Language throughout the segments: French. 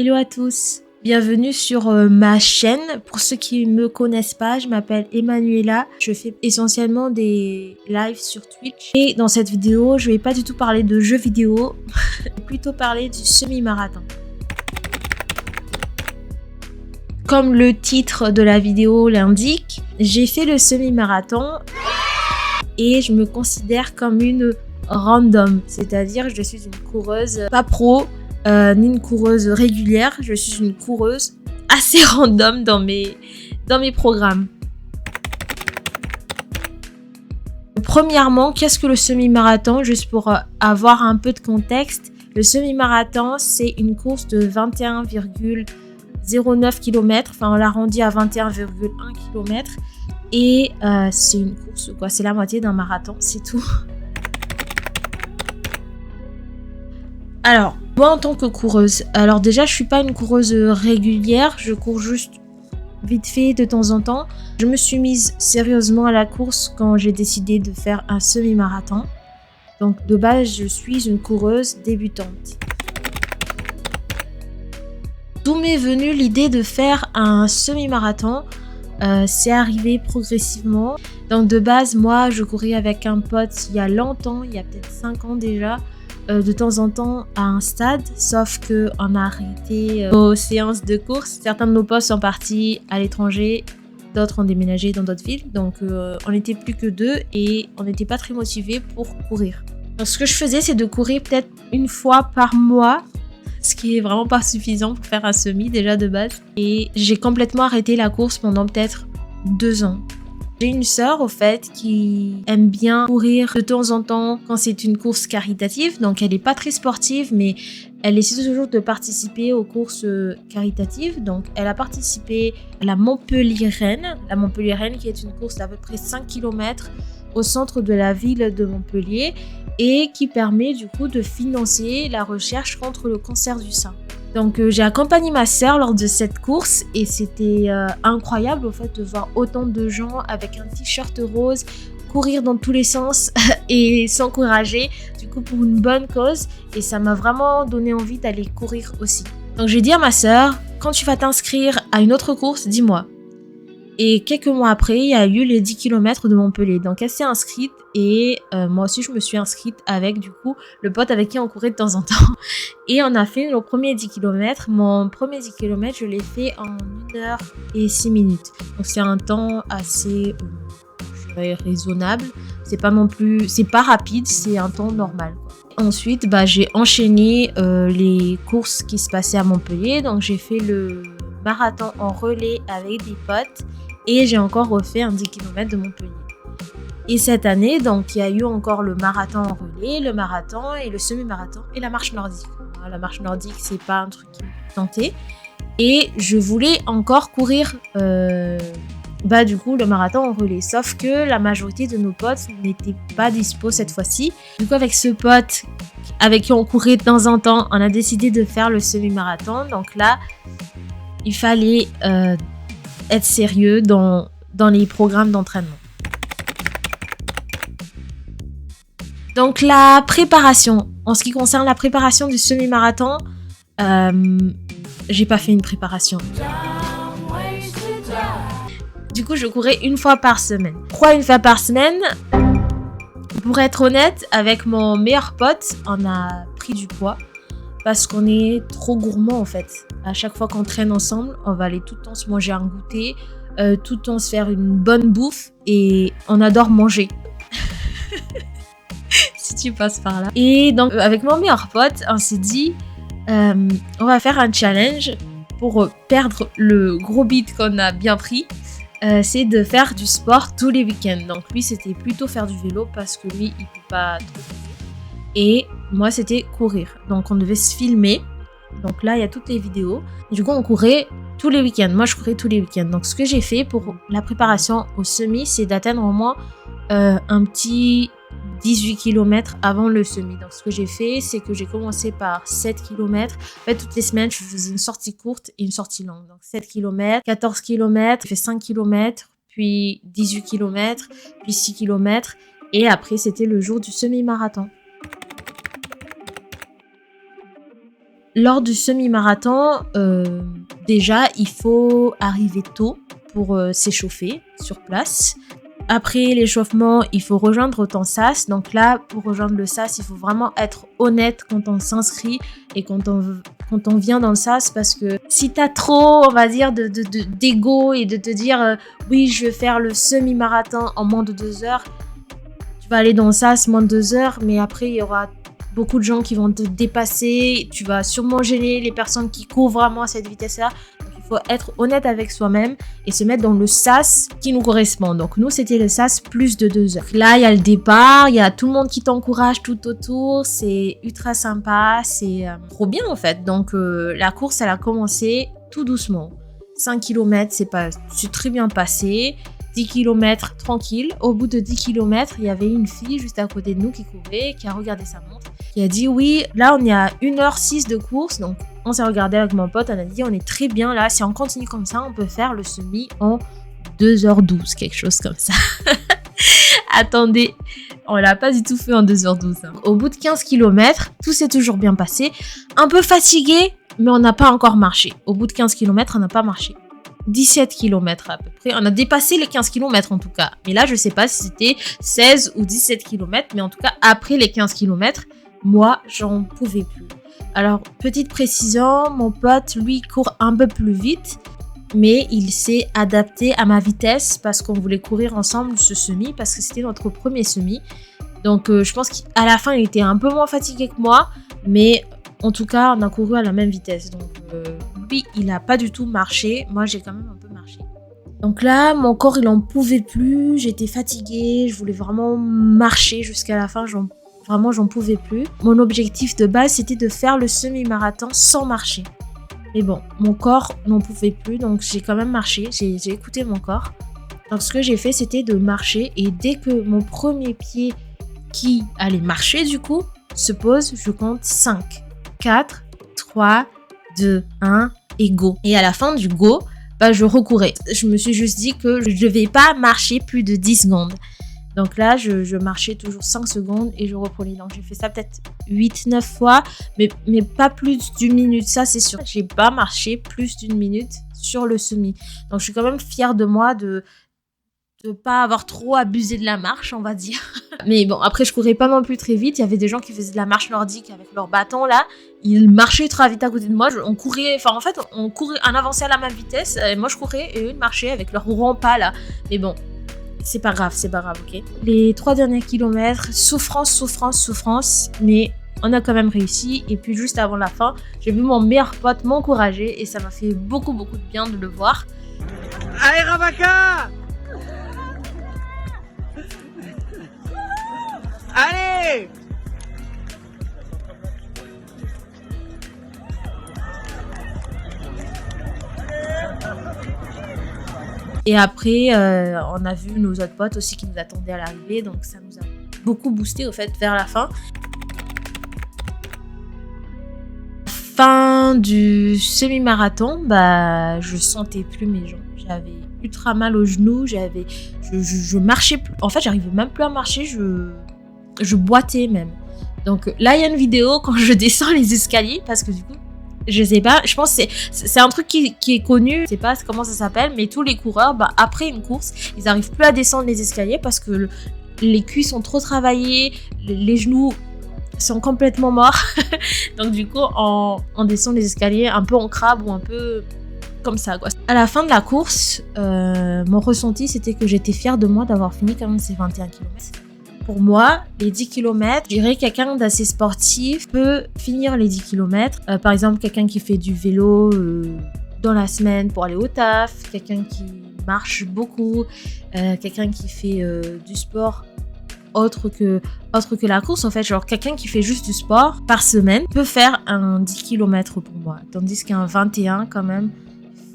Hello à tous, bienvenue sur ma chaîne. Pour ceux qui ne me connaissent pas, je m'appelle Emanuela. Je fais essentiellement des lives sur Twitch. Et dans cette vidéo, je vais pas du tout parler de jeux vidéo, je vais plutôt parler du semi-marathon. Comme le titre de la vidéo l'indique, j'ai fait le semi-marathon et je me considère comme une random, c'est-à-dire je suis une coureuse pas pro, ni une coureuse régulière, je suis une coureuse assez random dans mes programmes. Premièrement, qu'est-ce que le semi-marathon? Juste pour avoir un peu de contexte, le semi-marathon, c'est une course de 21,09 km, enfin on l'arrondit à 21,1 km, et c'est une course, quoi, c'est la moitié d'un marathon, c'est tout. Alors, moi en tant que coureuse, alors déjà je suis pas une coureuse régulière, je cours juste vite fait de temps en temps. Je me suis mise sérieusement à la course quand j'ai décidé de faire un semi-marathon. Donc de base, je suis une coureuse débutante. D'où m'est venue l'idée de faire un semi-marathon. C'est arrivé progressivement. Donc de base, moi je courais avec un pote il y a longtemps, il y a peut-être 5 ans déjà. De temps en temps à un stade, sauf qu'on a arrêté nos séances de course. Certains de nos potes sont partis à l'étranger, d'autres ont déménagé dans d'autres villes, donc on n'était plus que deux et on n'était pas très motivés pour courir. Donc ce que je faisais, c'est de courir peut-être une fois par mois, ce qui est vraiment pas suffisant pour faire un semi déjà de base. Et j'ai complètement arrêté la course pendant peut-être 2 ans. J'ai une sœur au fait qui aime bien courir de temps en temps quand c'est une course caritative, donc elle n'est pas très sportive mais elle essaie toujours de participer aux courses caritatives. Donc elle a participé à la Montpellier-Rennes, qui est une course d'à peu près 5 km au centre de la ville de Montpellier et qui permet du coup de financer la recherche contre le cancer du sein. Donc j'ai accompagné ma sœur lors de cette course et c'était incroyable au fait de voir autant de gens avec un t-shirt rose courir dans tous les sens et s'encourager du coup pour une bonne cause, et ça m'a vraiment donné envie d'aller courir aussi. Donc j'ai dit à ma sœur, quand tu vas t'inscrire à une autre course, dis-moi. Et quelques mois après, il y a eu les 10 km de Montpellier. Donc elle s'est inscrite et moi aussi je me suis inscrite avec du coup le pote avec qui on courait de temps en temps. Et on a fait nos premiers 10 km. Mon premier 10 km, je l'ai fait en 1 heure et 6 minutes. Donc c'est un temps assez raisonnable. C'est pas non plus, c'est pas rapide, c'est un temps normal, quoi. Ensuite, j'ai enchaîné les courses qui se passaient à Montpellier. Donc j'ai fait le marathon en relais avec des potes. Et j'ai encore refait un 10 km de Montpellier. Et cette année, donc, il y a eu encore le marathon en relais, le marathon et le semi-marathon et la marche nordique. La marche nordique, c'est pas un truc qui me tentait. Et je voulais encore courir du coup le marathon en relais. Sauf que la majorité de nos potes n'étaient pas dispo cette fois-ci. Du coup, avec ce pote avec qui on courait de temps en temps, on a décidé de faire le semi-marathon. Donc là, il fallait être sérieux dans les programmes d'entraînement. Donc la préparation, en ce qui concerne la préparation du semi-marathon, j'ai pas fait une préparation. Du coup, je courais une fois par semaine. Pourquoi une fois par semaine? Pour être honnête, avec mon meilleur pote, on a pris du poids parce qu'on est trop gourmand en fait. À chaque fois qu'on traîne ensemble, on va aller tout le temps se manger un goûter, tout le temps se faire une bonne bouffe, et on adore manger. Si tu passes par là. Et donc avec mon meilleur pote, on s'est dit on va faire un challenge pour perdre le gros bide qu'on a bien pris. C'est de faire du sport tous les week-ends. Donc lui, c'était plutôt faire du vélo parce que lui, il peut pas trop courir. Et moi, c'était courir. Donc on devait se filmer. Donc là, il y a toutes les vidéos. Du coup, on courait tous les week-ends. Moi, je courais tous les week-ends. Donc ce que j'ai fait pour la préparation au semi, c'est d'atteindre au moins un petit 18 km avant le semi. Donc ce que j'ai fait, c'est que j'ai commencé par 7 km. En fait, toutes les semaines, je faisais une sortie courte et une sortie longue. Donc 7 km, 14 km, j'ai fait 5 km, puis 18 km, puis 6 km. Et après, c'était le jour du semi-marathon. Lors du semi-marathon, déjà, il faut arriver tôt pour s'échauffer sur place. Après l'échauffement, il faut rejoindre ton SAS. Donc là, pour rejoindre le SAS, il faut vraiment être honnête quand on s'inscrit et quand on vient dans le SAS, parce que si tu as trop, on va dire, d'ego et de te dire oui, je vais faire le semi-marathon en moins de 2 heures, tu vas aller dans le SAS moins de 2 heures, mais après, il y aura beaucoup de gens qui vont te dépasser. Tu vas sûrement gêner les personnes qui courent vraiment à cette vitesse-là. Il faut être honnête avec soi-même et se mettre dans le SAS qui nous correspond. Donc nous, c'était le SAS plus de 2 heures. Là, il y a le départ, il y a tout le monde qui t'encourage tout autour. C'est ultra sympa, c'est trop bien en fait. Donc la course, elle a commencé tout doucement. 5 km, c'est très bien passé. 10 km tranquille. Au bout de 10 km, il y avait une fille juste à côté de nous qui courait, qui a regardé sa montre, qui a dit oui, là on est à 1h06 de course. Donc on s'est regardé avec mon pote, on a dit on est très bien là, si on continue comme ça, on peut faire le semi en 2h12, quelque chose comme ça. Attendez, on l'a pas du tout fait en 2h12. Hein. Au bout de 15 km, tout s'est toujours bien passé. Un peu fatigué, mais on n'a pas encore marché. Au bout de 15 km, on n'a pas marché. 17 km à peu près. On a dépassé les 15 km en tout cas. Mais là, je sais pas si c'était 16 ou 17 km. Mais en tout cas, après les 15 km, moi, j'en pouvais plus. Alors, petite précision, mon pote, lui, court un peu plus vite. Mais il s'est adapté à ma vitesse parce qu'on voulait courir ensemble ce semi. Parce que c'était notre premier semi. Donc, je pense qu'à la fin, il était un peu moins fatigué que moi. Mais en tout cas, on a couru à la même vitesse. Donc, lui, il n'a pas du tout marché. Moi, j'ai quand même un peu marché. Donc là, mon corps, il n'en pouvait plus. J'étais fatiguée. Je voulais vraiment marcher jusqu'à la fin. Vraiment, j'en pouvais plus. Mon objectif de base, c'était de faire le semi-marathon sans marcher. Mais bon, mon corps n'en pouvait plus. Donc, j'ai quand même marché. J'ai écouté mon corps. Donc, ce que j'ai fait, c'était de marcher. Et dès que mon premier pied qui allait marcher, du coup, se pose, je compte 5, 4, 3, 2, 1 et go. Et à la fin du go, je recourais. Je me suis juste dit que je ne devais pas marcher plus de 10 secondes. Donc là, je marchais toujours 5 secondes et je reprenais. Donc j'ai fait ça peut-être 8-9 fois, mais pas plus d'une minute, ça c'est sûr. J'ai pas marché plus d'une minute sur le semi. Donc je suis quand même fière de moi de pas avoir trop abusé de la marche, on va dire. Mais bon, après, je courais pas non plus très vite. Il y avait des gens qui faisaient de la marche nordique avec leur bâton, là. Ils marchaient très vite à côté de moi. On courait, on avançait à la même vitesse. Et moi, je courais et eux, ils marchaient avec leur rampa, là. Mais bon, c'est pas grave, ok. Les 3 derniers kilomètres, souffrance. Mais on a quand même réussi. Et puis, juste avant la fin, j'ai vu mon meilleur pote m'encourager. Et ça m'a fait beaucoup de bien de le voir. Allez, Ravaka! Allez! Et après, on a vu nos autres potes aussi qui nous attendaient à l'arrivée. Donc ça nous a beaucoup boosté au fait vers la fin. Fin du semi-marathon, je sentais plus mes jambes. J'avais ultra mal aux genoux. Je marchais plus. En fait, j'arrivais même plus à marcher. Je boitais même. Donc là, il y a une vidéo quand je descends les escaliers parce que du coup, je sais pas, je pense que c'est un truc qui est connu, je sais pas comment ça s'appelle, mais tous les coureurs, après une course, ils arrivent plus à descendre les escaliers parce que les cuisses sont trop travaillées, les genoux sont complètement morts. Donc du coup, on descend les escaliers un peu en crabe ou un peu comme ça, quoi. À la fin de la course, mon ressenti, c'était que j'étais fière de moi d'avoir fini quand même ces 21 km. Pour moi, les 10 km, je dirais quelqu'un d'assez sportif peut finir les 10 km. Par exemple, quelqu'un qui fait du vélo dans la semaine pour aller au taf, quelqu'un qui marche beaucoup, quelqu'un qui fait du sport autre que la course. En fait, genre quelqu'un qui fait juste du sport par semaine peut faire un 10 km pour moi. Tandis qu'un 21, quand même,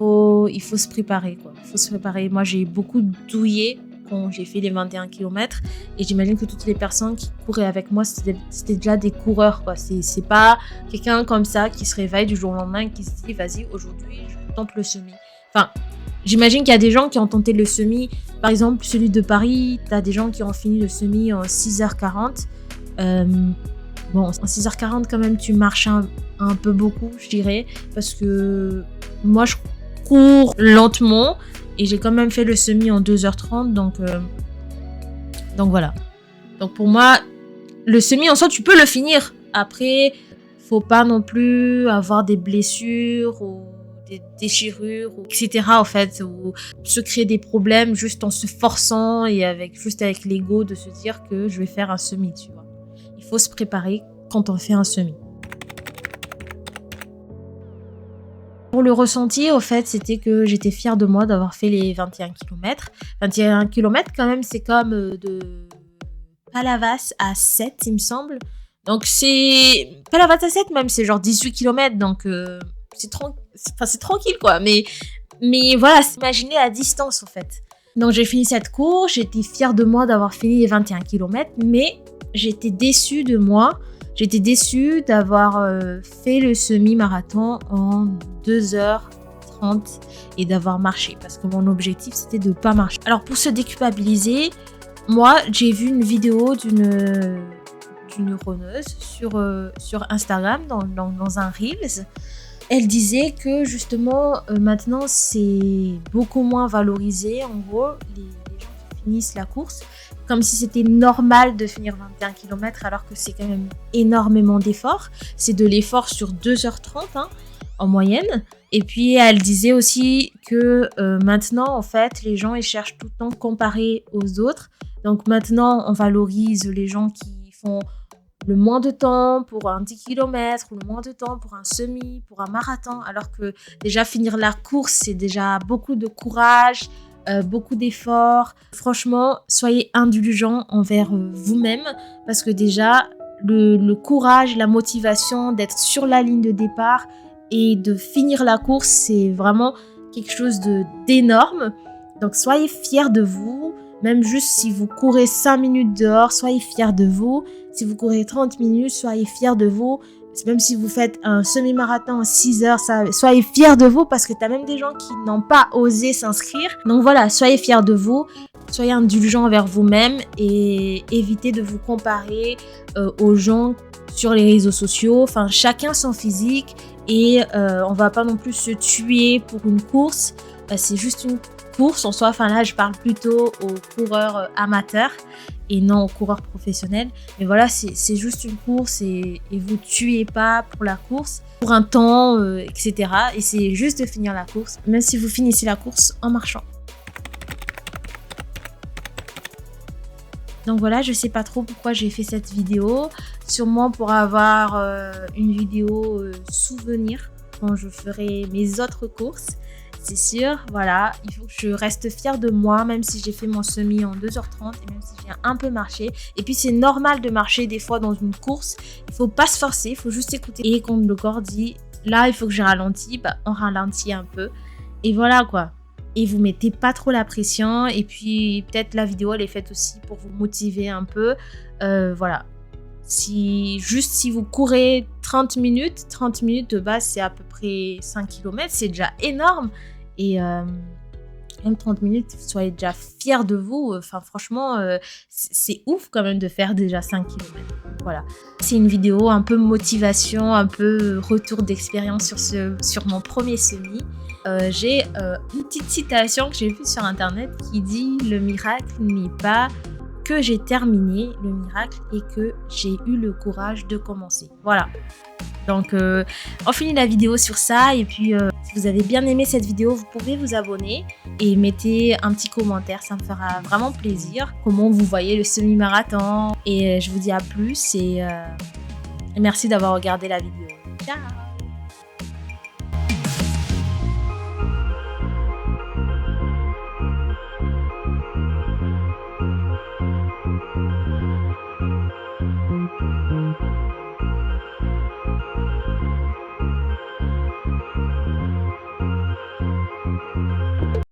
il faut se préparer, quoi. Il faut se préparer. Moi, j'ai beaucoup douillé quand j'ai fait les 21 km et j'imagine que toutes les personnes qui couraient avec moi, c'était déjà des coureurs, quoi. C'est pas quelqu'un comme ça qui se réveille du jour au lendemain et qui se dit vas-y, aujourd'hui je tente le semi. Enfin, j'imagine qu'il y a des gens qui ont tenté le semi, par exemple celui de Paris, t'as des gens qui ont fini le semi en 6h40. Bon, en 6h40 quand même, tu marches un peu beaucoup, je dirais, parce que moi, je cours lentement et j'ai quand même fait le semi en 2h30, donc voilà. Donc pour moi, le semi en soi, tu peux le finir. Après, faut pas non plus avoir des blessures ou des déchirures, etc. en fait, ou se créer des problèmes juste en se forçant et juste avec l'ego de se dire que je vais faire un semi, tu vois. Il faut se préparer quand on fait un semi. Pour le ressenti, au fait, c'était que j'étais fière de moi d'avoir fait les 21 km. 21 km, quand même, c'est comme de Palavas à 7, il me semble. Donc, c'est... Palavas à 7, même, c'est genre 18 km. Donc, c'est tranquille, quoi. Mais voilà, c'est imaginé la distance, en fait. Donc, j'ai fini cette course. J'étais fière de moi d'avoir fini les 21 km. Mais j'étais déçue de moi. J'étais déçue d'avoir fait le semi-marathon en 2h30 et d'avoir marché. Parce que mon objectif, c'était de ne pas marcher. Alors, pour se déculpabiliser, moi, j'ai vu une vidéo d'une runneuse sur Instagram, dans un Reels. Elle disait que justement, maintenant, c'est beaucoup moins valorisé. En gros, les gens qui finissent la course, comme si c'était normal de finir 21 km, alors que c'est quand même énormément d'efforts. C'est de l'effort sur 2h30 en moyenne. Et puis, elle disait aussi que maintenant, en fait, les gens ils cherchent tout le temps comparé aux autres. Donc maintenant, on valorise les gens qui font le moins de temps pour un 10 km ou le moins de temps pour un semi, pour un marathon, alors que déjà finir la course, c'est déjà beaucoup de courage, beaucoup d'efforts. Franchement, soyez indulgents envers vous-même parce que déjà, le courage, la motivation d'être sur la ligne de départ et de finir la course, c'est vraiment quelque chose d'énorme. Donc, soyez fiers de vous. Même juste si vous courez 5 minutes dehors, soyez fiers de vous. Si vous courez 30 minutes, soyez fiers de vous. Même si vous faites un semi-marathon en 6 heures, soyez fiers de vous parce que tu as même des gens qui n'ont pas osé s'inscrire. Donc voilà, soyez fiers de vous. Soyez indulgents envers vous-même et évitez de vous comparer aux gens sur les réseaux sociaux. Enfin, chacun son physique et on va pas non plus se tuer pour une course. C'est juste une course en soi. Enfin là, je parle plutôt aux coureurs amateurs et non aux coureurs professionnels. Mais voilà, c'est juste une course et vous tuez pas pour la course, pour un temps, etc. Et c'est juste de finir la course, même si vous finissez la course en marchant. Donc voilà, je sais pas trop pourquoi j'ai fait cette vidéo. Sûrement pour avoir une vidéo souvenir quand je ferai mes autres courses. C'est sûr, voilà, il faut que je reste fière de moi, même si j'ai fait mon semi en 2h30 et même si j'ai un peu marché. Et puis c'est normal de marcher des fois dans une course, il faut pas se forcer, il faut juste écouter. Et quand le corps dit, là il faut que je ralentis, bah, on ralentit un peu. Et voilà quoi. Et vous mettez pas trop la pression. Et puis peut-être la vidéo elle est faite aussi pour vous motiver un peu. Voilà. Si vous courez 30 minutes de base c'est à peu près 5 km, c'est déjà énorme. Et même 30 minutes, soyez déjà fiers de vous. Enfin franchement, c'est ouf quand même de faire déjà 5 km. Voilà. C'est une vidéo un peu motivation, un peu retour d'expérience sur mon premier semi. J'ai une petite citation que j'ai vue sur internet qui dit « Le miracle n'est pas que j'ai terminé, le miracle est que j'ai eu le courage de commencer. » Voilà. Donc, on finit la vidéo sur ça. Et puis, si vous avez bien aimé cette vidéo, vous pouvez vous abonner et mettez un petit commentaire. Ça me fera vraiment plaisir. Comment vous voyez le semi-marathon. Et je vous dis à plus et merci d'avoir regardé la vidéo. Ciao!